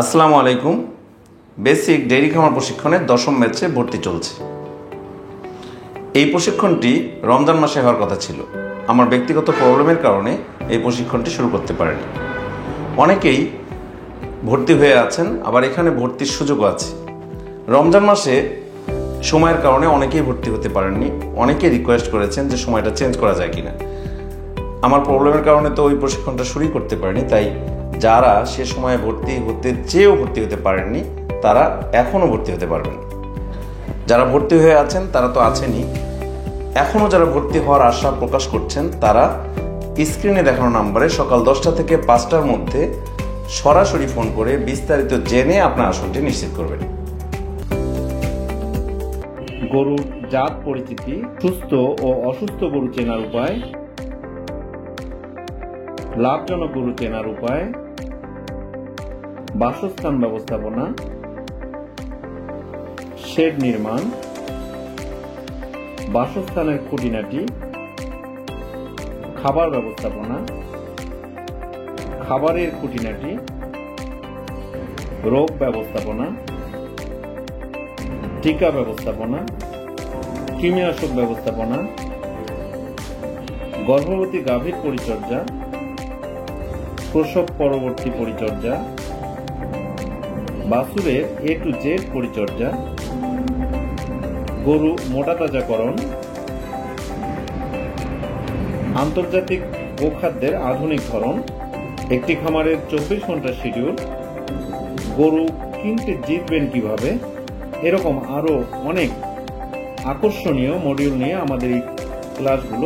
আসসালামু আলাইকুম। Basic dairy খামার প্রশিক্ষণের 10ম ব্যাচে ভর্তি চলছে। এই প্রশিক্ষণটি রমজান মাসে হওয়ার কথা ছিল। আমার ব্যক্তিগত প্রবলেমের কারণে এই প্রশিক্ষণটি শুরু করতে পারিনি। অনেকেই ভর্তি হয়ে আছেন, আবার এখানে ভর্তির সুযোগও আছে। রমজান মাসে সময়ের কারণে অনেকেই ভর্তি হতে পারেননি। অনেকেই রিকোয়েস্ট করেছেন যে সময়টা চেঞ্জ করা যায় কিনা। আমার প্রবলেমের কারণে তো ওই প্রশিক্ষণটা শুরুই করতে পারিনি। তাই যারা সে সময়ে ভর্তি হতে পারেননি তারা এখনও ভর্তি হতে পারবেন। যারা ভর্তি হয়ে আছেন তারা তো আছেনই, এখনও যারা ভর্তি হওয়ার আশা প্রকাশ করছেন তারা স্ক্রিনে দেখানো নাম্বারে সকাল 10টা থেকে 5টার মধ্যে সরাসরি ফোন করে বিস্তারিত জেনে আপনার আসনটি নিশ্চিত করবেন। গরুর জাত পরিচিতি, সুস্থ ও অসুস্থ গরু চেনার উপায়, লাভজনক গরু চেনার উপায়, বাসস্থান ব্যবস্থাপনা, শেড নির্মাণ, বাসস্থানের খুঁটিনাটি, খাবার ব্যবস্থাপনা, খাবারের খুঁটিনাটি, রোগ ব্যবস্থাপনা, টিকা ব্যবস্থাপনা, কৃমিনাশক ব্যবস্থাপনা, গর্ভবতী গাভীর পরিচর্যা, প্রসব পরবর্তী পরিচর্যা, বাছুরের A to Z পরিচর্যা, গরু মোটা তাজাকরণ, আন্তর্জাতিক গোখাদ্যের আধুনিক ধরন, একটি খামারের 24 ঘন্টা শিডিউল, গরু কিনতে জিতবেন কিভাবে, এরকম আরো অনেক আকর্ষণীয় মডিউল নিয়ে আমাদের এই ক্লাসগুলো